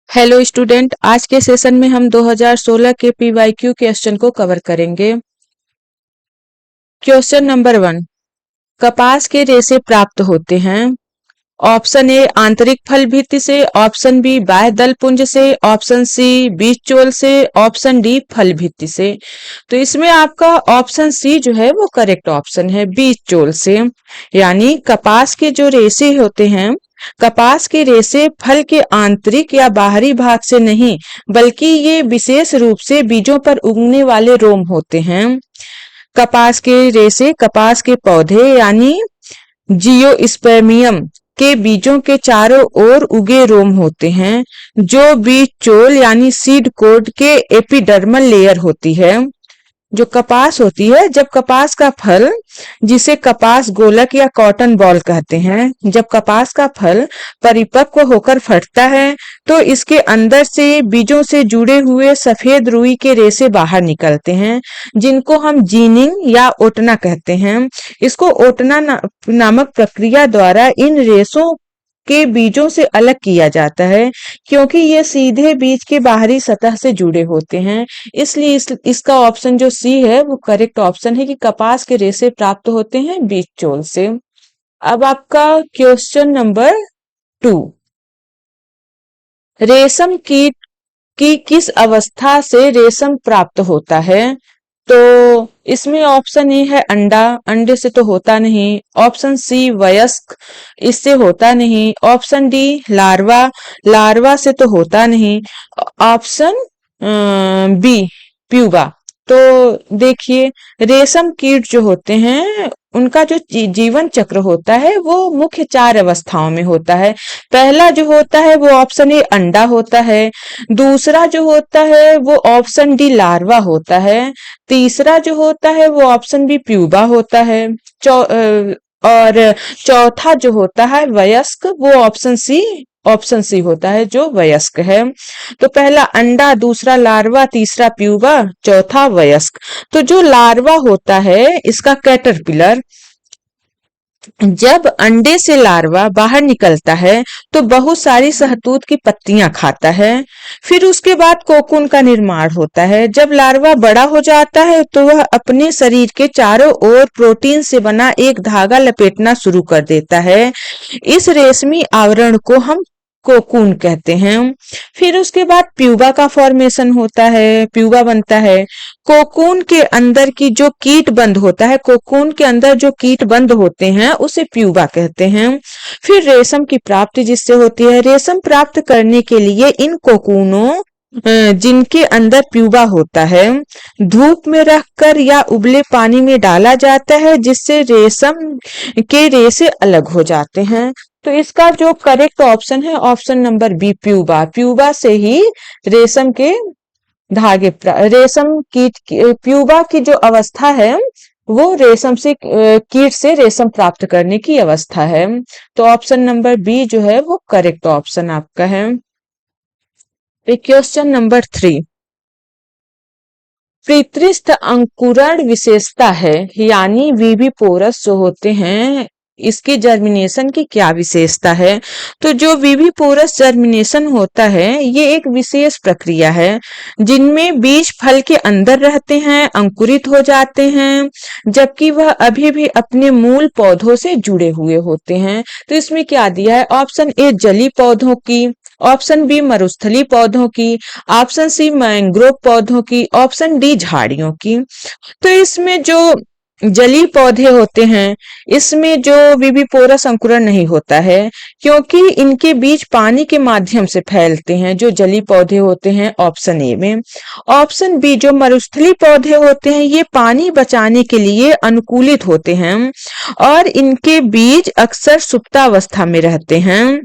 Hello student, आज के session में हम 2016 के पीवाईक्यू क्वेश्चन को कवर करेंगे। क्वेश्चन नंबर 1, कपास के रेशे प्राप्त होते हैं। ऑप्शन ए आंतरिक फल भित्ति से, ऑप्शन बी बाह्य दल पुंज से, ऑप्शन सी बीज चोल से, ऑप्शन डी फल भित्ति से। तो इसमें आपका ऑप्शन सी जो है वो करेक्ट ऑप्शन है, बीज चोल से। यानी कपास के जो रेशे होते हैं, कपास के रेशे फल के आंतरिक या बाहरी भाग से नहीं बल्कि ये विशेष रूप से बीजों पर उगने वाले रोम होते हैं। कपास के रेशे कपास के पौधे यानी जियोस्पर्मियम के बीजों के चारों ओर उगे रोम होते हैं, जो बीज चोल यानी सीड कोड के एपिडर्मल लेयर होती है। जो कपास होती है, जब कपास का फल, जिसे कपास गोलक या कॉटन बॉल कहते हैं, जब कपास का फल परिपक्व होकर फटता है तो इसके अंदर से बीजों से जुड़े हुए सफेद रुई के रेशे बाहर निकलते हैं, जिनको हम जीनिंग या ओटना कहते हैं। इसको ओटना नामक प्रक्रिया द्वारा इन रेशों के बीजों से अलग किया जाता है, क्योंकि ये सीधे बीज के बाहरी सतह से जुड़े होते हैं। इसलिए इसका ऑप्शन जो सी है वो करेक्ट ऑप्शन है कि कपास के रेशे प्राप्त होते हैं बीज चोल से। अब आपका क्वेश्चन नंबर 2, रेशम कीट की किस अवस्था से रेशम प्राप्त होता है? तो इसमें ऑप्शन ए है अंडा, अंडे से तो होता नहीं। ऑप्शन सी वयस्क, इससे होता नहीं। ऑप्शन डी लार्वा, लार्वा से तो होता नहीं। Option B pupa. तो देखिए, रेशम कीट जो होते हैं उनका जो जीवन चक्र होता है वो मुख्य 4 अवस्थाओं में होता है। पहला जो होता है वो ऑप्शन ए अंडा होता है, दूसरा जो होता है वो ऑप्शन डी लार्वा होता है, तीसरा जो होता है वो ऑप्शन बी प्यूबा होता है, और चौथा जो होता है वयस्क, वो ऑप्शन सी होता है जो वयस्क है। तो पहला अंडा, दूसरा लार्वा, तीसरा प्यूबा, चौथा वयस्क। तो जो लार्वा होता है इसका कैटरपिलर, जब अंडे से लार्वा बाहर निकलता है तो बहुत सारी शहतूत की पत्तियां खाता है। फिर उसके बाद कोकून का निर्माण होता है। जब लार्वा बड़ा हो जाता है तो वह अपने शरीर के चारों ओर प्रोटीन से बना एक धागा लपेटना शुरू कर देता है। इस रेशमी आवरण को हम कोकून कहते हैं। फिर उसके बाद प्यूबा का फॉर्मेशन होता है, प्यूबा बनता है। कोकून के अंदर की जो कीट बंद होता है, कोकून के अंदर जो कीट बंद होते हैं उसे प्यूबा कहते हैं। फिर रेशम की प्राप्ति जिससे होती है, रेशम प्राप्त करने के लिए इन कोकूनों जिनके अंदर प्यूबा होता है धूप में रखकर या उबले पानी में डाला जाता है, जिससे रेशम के रेशे अलग हो जाते हैं। तो इसका जो करेक्ट ऑप्शन है ऑप्शन नंबर बी प्यूबा। प्यूबा से ही रेशम के धागे, रेशम कीट प्यूबा की जो अवस्था है वो रेशम से कीट से रेशम प्राप्त करने की अवस्था है। तो ऑप्शन नंबर बी जो है वो करेक्ट ऑप्शन आपका है। क्वेश्चन नंबर 3, पितृस्थ अंकुरण विशेषता है, यानी वीवीपोरस जो होते हैं इसकी जर्मिनेशन की क्या विशेषता है? तो जो वीवीपोरस जर्मिनेशन होता है ये एक विशेष प्रक्रिया है जिनमें बीज फल के अंदर रहते हैं, अंकुरित हो जाते हैं, जबकि वह अभी भी अपने मूल पौधों से जुड़े हुए होते हैं। तो इसमें क्या दिया है? ऑप्शन ए जली पौधों की, ऑप्शन बी मरुस्थली पौधों की, ऑप्शन सी मैंग्रोव पौधों की, ऑप्शन डी झाड़ियों की। तो इसमें जो जली पौधे होते हैं इसमें जो विविपोरस अंकुरण नहीं होता है, क्योंकि इनके बीज पानी के माध्यम से फैलते हैं जो जली पौधे होते हैं ऑप्शन ए में। ऑप्शन बी जो मरुस्थली पौधे होते हैं ये पानी बचाने के लिए अनुकूलित होते हैं और इनके बीज अक्सर सुप्तावस्था में रहते हैं।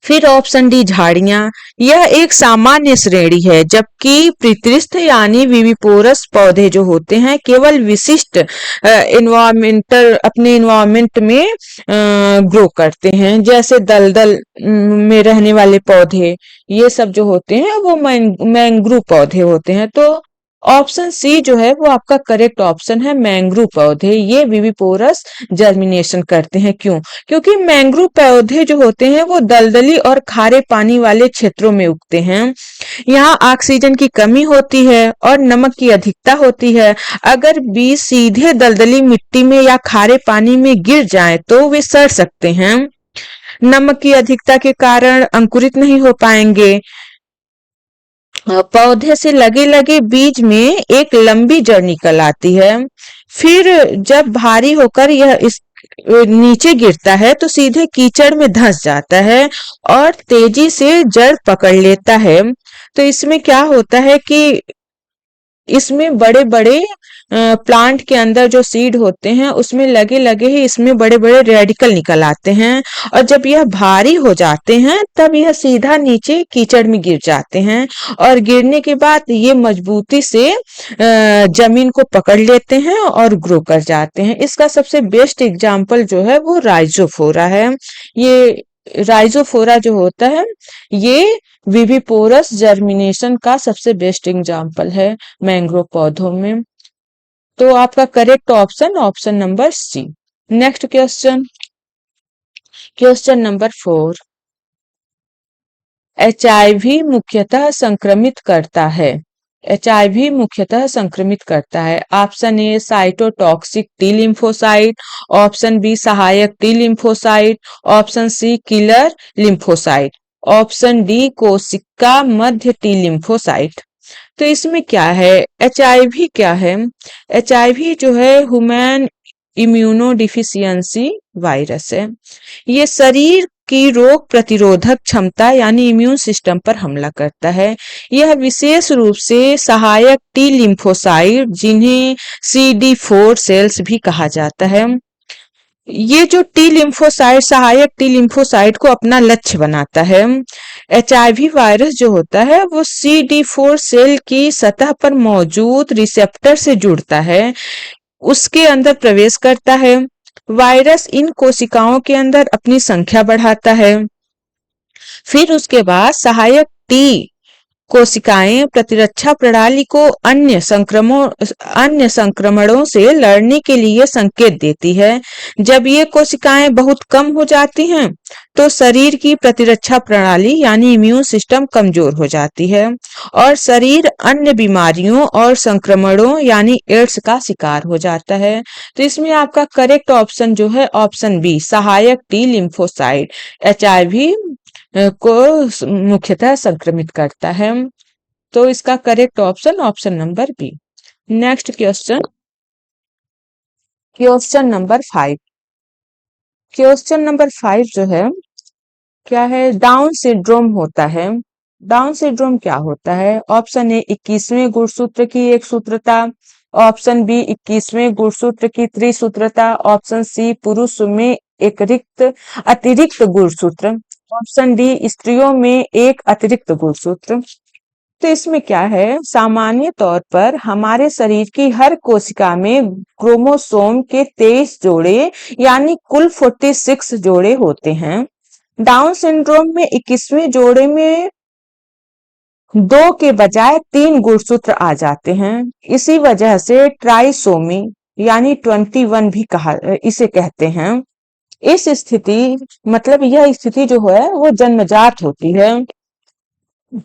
फिर ऑप्शन डी झाड़ियां, यह एक सामान्य श्रेणी है, जबकि पितृस्थ यानी विविपोरस पौधे जो होते हैं केवल विशिष्ट एनवायरमेंटल अपने एनवायरमेंट में ग्रो करते हैं, जैसे दलदल में रहने वाले पौधे, ये सब जो होते हैं वो मैंग्रोव पौधे होते हैं। तो ऑप्शन सी जो है वो आपका करेक्ट ऑप्शन है। मैंग्रोव पौधे ये विविपोरस जर्मिनेशन करते हैं। क्यों? क्योंकि मैंग्रोव पौधे जो होते हैं वो दलदली और खारे पानी वाले क्षेत्रों में उगते हैं। यहाँ ऑक्सीजन की कमी होती है और नमक की अधिकता होती है। अगर बीज सीधे दलदली मिट्टी में या खारे पानी में गिर जाएं तो वे सड़ सकते हैं। नमक की अधिकता के कारण अंकुरित नहीं हो पाएंगे। पौधे से लगे लगे बीज में एक लंबी जड़ निकल आती है। फिर जब भारी होकर यह इस नीचे गिरता है तो सीधे कीचड़ में धंस जाता है और तेजी से जड़ पकड़ लेता है। तो इसमें क्या होता है कि इसमें बड़े बड़े प्लांट के अंदर जो सीड होते हैं उसमें लगे लगे ही इसमें बड़े बड़े रेडिकल निकल आते हैं और जब यह भारी हो जाते हैं तब यह सीधा नीचे कीचड़ में गिर जाते हैं और गिरने के बाद ये मजबूती से जमीन को पकड़ लेते हैं और ग्रो कर जाते हैं। इसका सबसे बेस्ट एग्जाम्पल जो है वो राइजोफोरा है। ये राइजोफोरा जो होता है ये विविपोरस जर्मिनेशन का सबसे बेस्ट एग्जाम्पल है मैंग्रोव पौधों में। तो आपका correct option option number C. Next question, question number 4। HIV मुख्यतः संक्रमित करता है। एचआईवी मुख्यतः संक्रमित करता है। Option A cytotoxic T lymphocyte, option B सहायक T lymphocyte, option C killer lymphocyte, option D कोशिका मध्य टी लिम्फोसाइट। तो इसमें क्या है? एचआईवी क्या है? एचआईवी जो है ह्यूमन इम्यूनो डिफिशियंसी वायरस है। ये शरीर की रोग प्रतिरोधक क्षमता यानी इम्यून सिस्टम पर हमला करता है। यह विशेष रूप से सहायक टी लिम्फोसाइट जिन्हें CD4 सेल्स भी कहा जाता है, ये जो टी लिम्फोसाइट सहायक टी लिम्फोसाइट को अपना लक्ष्य बनाता है। एचआईवी वायरस जो होता है वो CD4 सेल की सतह पर मौजूद रिसेप्टर से जुड़ता है, उसके अंदर प्रवेश करता है। वायरस इन कोशिकाओं के अंदर अपनी संख्या बढ़ाता है। फिर उसके बाद सहायक टी कोशिकाएं प्रतिरक्षा प्रणाली को अन्य संक्रमणों से लड़ने के लिए संकेत देती है। जब ये कोशिकाएं बहुत कम हो जाती हैं तो शरीर की प्रतिरक्षा प्रणाली यानी इम्यून सिस्टम कमजोर हो जाती है और शरीर अन्य बीमारियों और संक्रमणों यानी एड्स का शिकार हो जाता है। तो इसमें आपका करेक्ट ऑप्शन जो है ऑप्शन बी सहायक टी लिम्फोसाइट एचआईवी को मुख्यतः संक्रमित करता है। तो इसका correct option option number B. Next question, question number 5। Question number 5 जो है क्या है? डाउन सिंड्रोम होता है। डाउन सिंड्रोम क्या होता है? ऑप्शन ए 21वें गुणसूत्र की एक सूत्रता, ऑप्शन बी 21वें गुणसूत्र की त्रिसूत्रता, ऑप्शन सी पुरुष में एक अतिरिक्त गुणसूत्र, ऑप्शन डी स्त्रियों में एक अतिरिक्त गुणसूत्र। तो इसमें क्या है? सामान्य तौर पर हमारे शरीर की हर कोशिका में क्रोमोसोम के 23 जोड़े यानी कुल 46 जोड़े होते हैं। डाउन सिंड्रोम में 21वें जोड़े में 2 के बजाय 3 गुणसूत्र आ जाते हैं। इसी वजह से ट्राइसोमी यानी 21 भी इसे कहते हैं। इस स्थिति मतलब यह स्थिति जो है वो जन्मजात होती है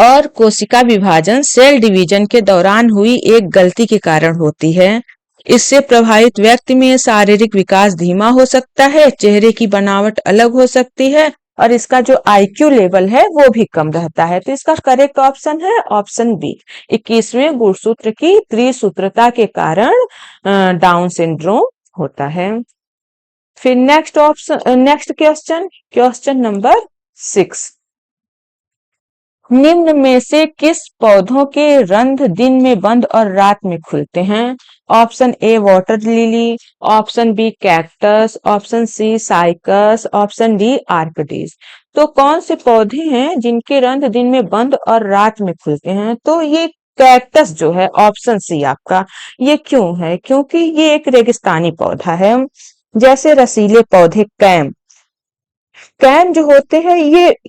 और कोशिका विभाजन सेल डिवीजन के दौरान हुई एक गलती के कारण होती है। इससे प्रभावित व्यक्ति में शारीरिक विकास धीमा हो सकता है, चेहरे की बनावट अलग हो सकती है और इसका जो IQ लेवल है वो भी कम रहता है। तो इसका करेक्ट ऑप्शन है ऑप्शन बी 21वें गुणसूत्र की त्रिसूत्रता के कारण डाउन सिंड्रोम होता है। फिर नेक्स्ट क्वेश्चन, क्वेश्चन नंबर 6। निम्न में से किस पौधों के रंध्र दिन में बंद और रात में खुलते हैं? Option A water lily, option B cactus, option C cycas, option D orchids. तो कौन से पौधे हैं जिनके रंध्र दिन में बंद और रात में खुलते हैं? तो ये कैक्टस जो है ऑप्शन सी आपका। ये क्यों है? क्योंकि ये एक रेगिस्तानी पौधा है। जैसे रसीले पौधे कैम कैन जो होते हैं,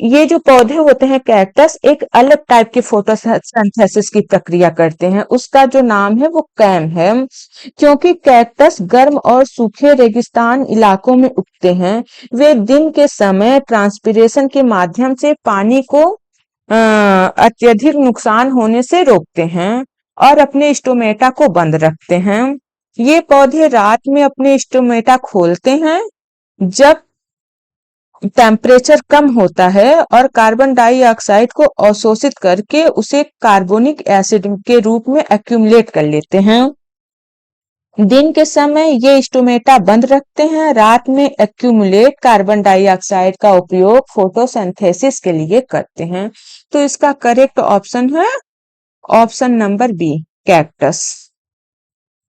ये जो पौधे होते हैं कैक्टस, एक अलग टाइप की फोटोसिंथेसिस की प्रक्रिया करते हैं। उसका जो नाम है वो कैन है। क्योंकि कैक्टस गर्म और सूखे रेगिस्तान इलाकों में उगते हैं, वे दिन के समय ट्रांसपिरेशन के माध्यम से पानी को अत्यधिक नुकसान होने से रोकते हैं और अपने स्टोमेटा को बंद रखते हैं। ये पौधे रात में अपने स्टोमेटा खोलते हैं जब टेम्परेचर कम होता है और कार्बन डाइऑक्साइड को अवशोषित करके उसे कार्बोनिक एसिड के रूप में एक्यूमुलेट कर लेते हैं। दिन के समय ये स्टोमेटा बंद रखते हैं, रात में एक्यूमुलेट कार्बन डाइऑक्साइड का उपयोग फोटोसिंथेसिस के लिए करते हैं। तो इसका करेक्ट ऑप्शन है option number B, cactus.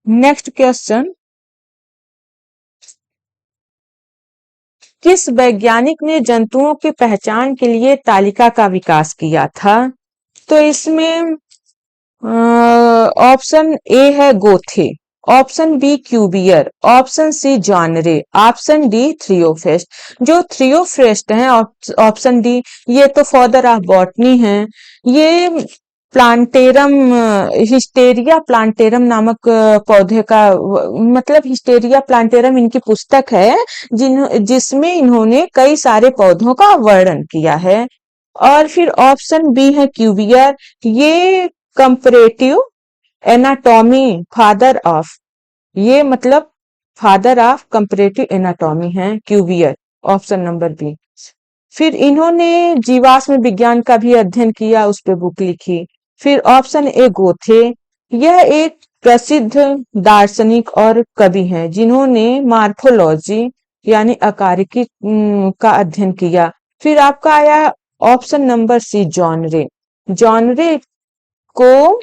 Next question, किस वैज्ञानिक ने जंतुओं की पहचान के लिए तालिका का विकास किया था? तो इसमें ऑप्शन ए है Goethe, option B Cuvier, option C जानरे, ऑप्शन डी थ्रियोफेस्ट। जो थ्रियोफेस्ट है ऑप्शन डी, ये तो फादर ऑफ बॉटनी है। ये प्लांटेरम, हिस्टेरिया प्लांटेरम नामक पौधे का मतलब हिस्टेरिया प्लांटेरम इनकी पुस्तक है जिसमें इन्होंने कई सारे पौधों का वर्णन किया है। और फिर ऑप्शन बी है क्यूबियर, ये कंपैरेटिव एनाटॉमी फादर ऑफ, ये मतलब फादर ऑफ कंपैरेटिव एनाटॉमी है क्यूबियर, ऑप्शन नंबर बी। फिर इन्होंने जीवाश्म विज्ञान का भी अध्ययन किया, उस पे बुक लिखी। फिर ऑप्शन ए गोथे, यह एक प्रसिद्ध दार्शनिक और कवि हैं जिन्होंने मार्फोलॉजी यानी आकारिकी का अध्ययन किया। फिर आपका आया option number C, John Ray. John Ray को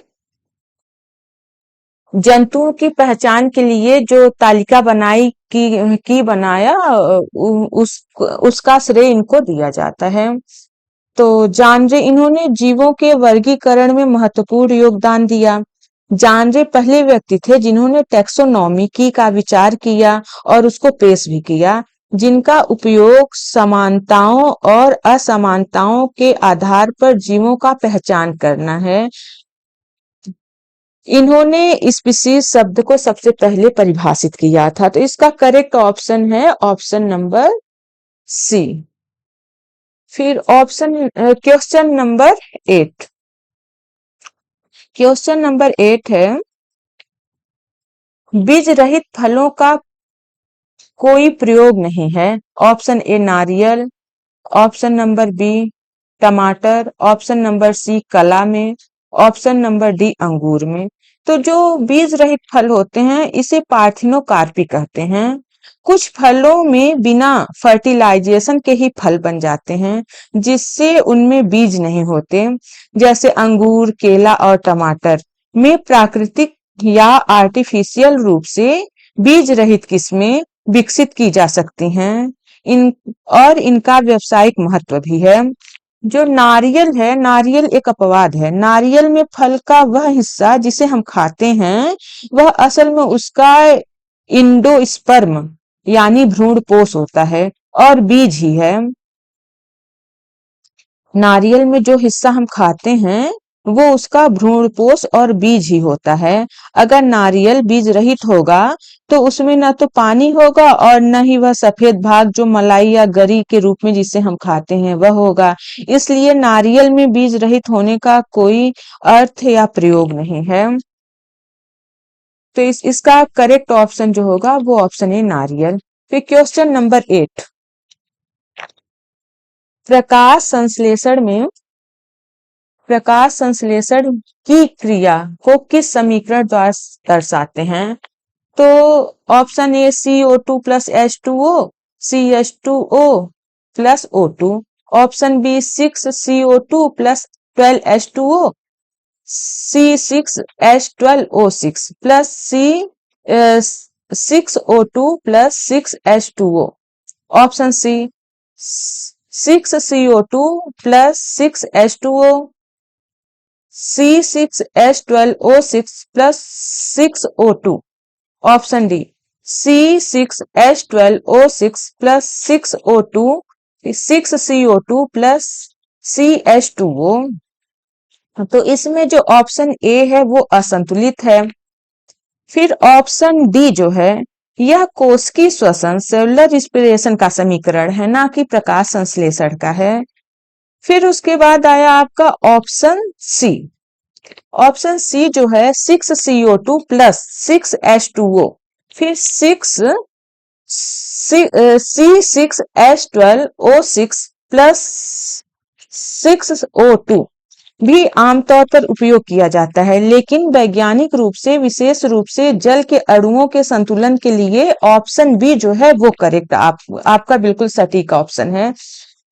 जंतुओं की पहचान के लिए जो तालिका बनाई की बनाया, उसका श्रेय इनको दिया जाता है। तो जानरे, इन्होंने जीवों के वर्गीकरण में महत्वपूर्ण योगदान दिया। जानरे पहले व्यक्ति थे जिन्होंने टैक्सोनॉमी का विचार किया और उसको पेश भी किया, जिनका उपयोग समानताओं और असमानताओं के आधार पर जीवों का पहचान करना है। इन्होंने स्पीशीज शब्द को सबसे पहले परिभाषित किया था। तो इसका करेक्ट ऑप्शन है ऑप्शन नंबर सी। फिर क्वेश्चन नंबर 8, क्वेश्चन नंबर 8 है, बीज रहित फलों का कोई प्रयोग नहीं है। ऑप्शन ए नारियल, ऑप्शन नंबर बी टमाटर, ऑप्शन नंबर सी कला में, ऑप्शन नंबर डी अंगूर में। तो जो बीज रहित फल होते हैं इसे पार्थिनोकार्पी कहते हैं। कुछ फलों में बिना फर्टिलाइजेशन के ही फल बन जाते हैं जिससे उनमें बीज नहीं होते, जैसे अंगूर, केला और टमाटर में प्राकृतिक या आर्टिफिशियल रूप से बीज रहित किस्में विकसित की जा सकती हैं। इन और इनका व्यावसायिक महत्व भी है। जो नारियल है, नारियल एक अपवाद है। नारियल में फल का वह हिस्सा जिसे हम खाते हैं वह असल में उसका इंडोस्पर्म यानी भ्रूणपोष होता है और बीज ही है। नारियल में जो हिस्सा हम खाते हैं वो उसका भ्रूणपोष और बीज ही होता है। अगर नारियल बीज रहित होगा तो उसमें न तो पानी होगा और न ही वह सफेद भाग जो मलाई या गरी के रूप में जिसे हम खाते हैं वह होगा। इसलिए नारियल में बीज रहित होने का कोई अर्थ या प्रयोग नहीं है। तो इसका करेक्ट ऑप्शन जो होगा वो ऑप्शन है नारियल। फिर क्वेश्चन नंबर 8, प्रकाश संश्लेषण की क्रिया को किस समीकरण द्वारा दर्शाते हैं? तो option A CO2 plus H2O, CH2O plus O2, option B 6CO2 plus 12H2O, C6H12O6 plus C6O2 plus 6H2O, option C 6CO2 plus 6H2O, C6H12O6 plus 6O2, option D C6H12O6 plus 6O2 6CO2 plus CH2O। तो इसमें जो option A है वो असंतुलित है। फिर option D जो है यह कोशिकीय श्वसन सेलुलर रिस्पिरेशन का समीकरण है, ना कि प्रकाश संश्लेषण का है। फिर उसके बाद आया आपका ऑप्शन सी। ऑप्शन सी जो है 6CO2 प्लस 6H2O। फिर C6H12O6 प्लस 6O2 भी आमतौर पर उपयोग किया जाता है, लेकिन वैज्ञानिक रूप से विशेष रूप से जल के अणुओं के संतुलन के लिए ऑप्शन बी जो है वो करेक्ट आपका बिल्कुल सटीक ऑप्शन है,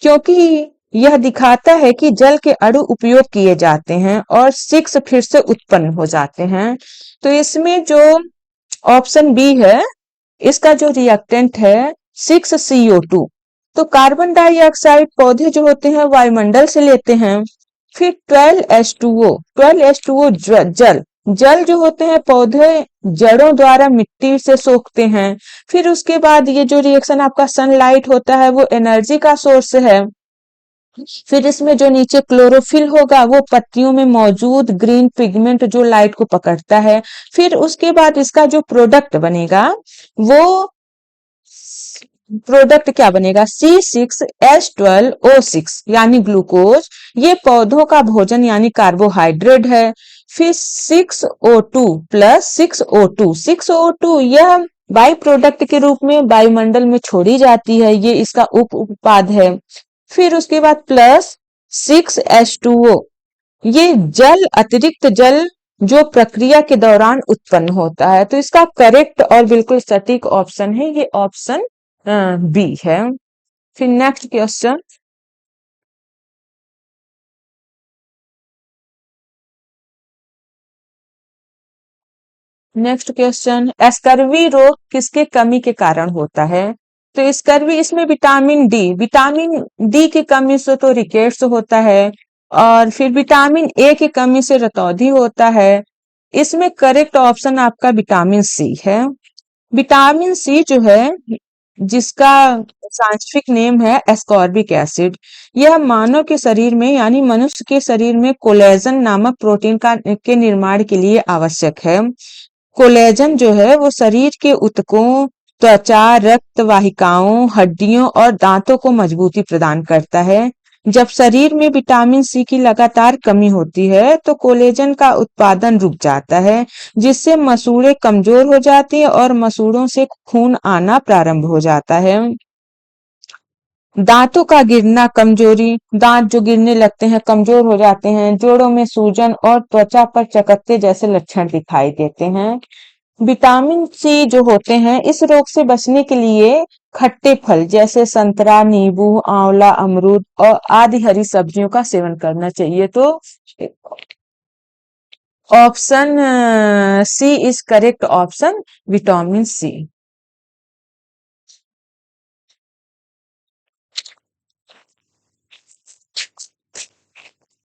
क्योंकि यह दिखाता है कि जल के अणु उपयोग किए जाते हैं और 6 फिर से उत्पन्न हो जाते हैं। तो इसमें जो ऑप्शन बी है इसका जो रिएक्टेंट है 6CO2। तो कार्बन डाइऑक्साइड पौधे जो होते हैं वायुमंडल से लेते हैं। फिर 12H2O जल जल जो होते हैं पौधे जड़ों द्वारा मिट्टी से सोखते हैं। फिर उसके बाद ये जो रिएक्शन आपका सनलाइट होता है वो एनर्जी का सोर्स है। फिर इसमें जो नीचे क्लोरोफिल होगा वो पत्तियों में मौजूद ग्रीन पिगमेंट जो लाइट को पकड़ता है। फिर उसके बाद इसका जो प्रोडक्ट बनेगा वो प्रोडक्ट क्या बनेगा C6H12O6 यानी ग्लूकोज। ये पौधों का भोजन यानी कार्बोहाइड्रेट है। फिर 6O2 प्लस 6O2 यह बाई प्रोडक्ट के रूप में वायुमंडल में छोड़ी जाती है, ये इसका उप उत्पाद है। फिर उसके बाद प्लस 6H2O ये जल अतिरिक्त जल जो प्रक्रिया के दौरान उत्पन्न होता है। तो इसका करेक्ट और बिल्कुल सटीक ऑप्शन है ये ऑप्शन बी है। फिर नेक्स्ट क्वेश्चन, स्कर्वी रोग किसके कमी के कारण होता है? तो स्कर्वी इसमें विटामिन डी की कमी से तो रिकेट्स होता है, और फिर विटामिन ए की कमी से रतौंधी होता है। इसमें करेक्ट ऑप्शन आपका विटामिन सी है। विटामिन सी जो है जिसका साइंटिफिक नेम है एस्कॉर्बिक एसिड, यह मानव के शरीर में यानी मनुष्य के शरीर में कोलेजन नामक प्रोटीन के निर्माण के लिए आवश्यक है। कोलेजन जो है वो शरीर के ऊतकों, त्वचा, रक्त वाहिकाओं, हड्डियों और दांतों को मजबूती प्रदान करता है। जब शरीर में विटामिन सी की लगातार कमी होती है तो कोलेजन का उत्पादन रुक जाता है, जिससे मसूड़ें कमजोर हो जाती हैं और मसूड़ों से खून आना प्रारंभ हो जाता है। दांतों का गिरना, कमजोरी, दांत जो गिरने लगते हैं, कमजोर हो जाते हैं, जोड़ों में सूजन और त्वचा पर चकत्ते जैसे लक्षण दिखाई देते हैं। विटामिन सी जो होते हैं इस रोग से बचने के लिए खट्टे फल जैसे संतरा, नींबू, आंवला, अमरूद और आदि हरी सब्जियों का सेवन करना चाहिए। तो option C is correct option, vitamin C.